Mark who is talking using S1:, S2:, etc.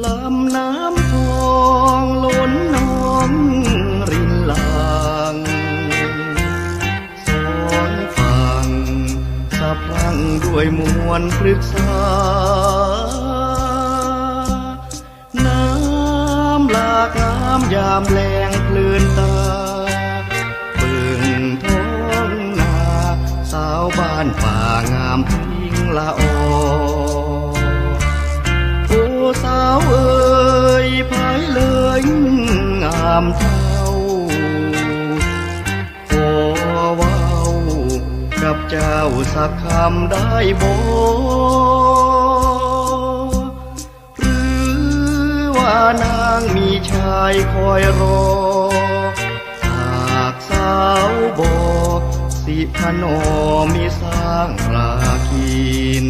S1: ลำน้ำพองล้นนองรินหลังสองฝั่งสะพรั่งด้วยมวลพฤกษาน้ำหลากงามยามแลงเพลินตาเบิ่งท้องนาสาวบ้านป่างามทิ้งละออโอ้สาวเอ๋ยภายเลยงามเท่าขอเว้ากับเจ้าสักคำได้บ่หรือว่านางมีชายคอยรอหากสาวบอกสิพนอมีสร้างราคิน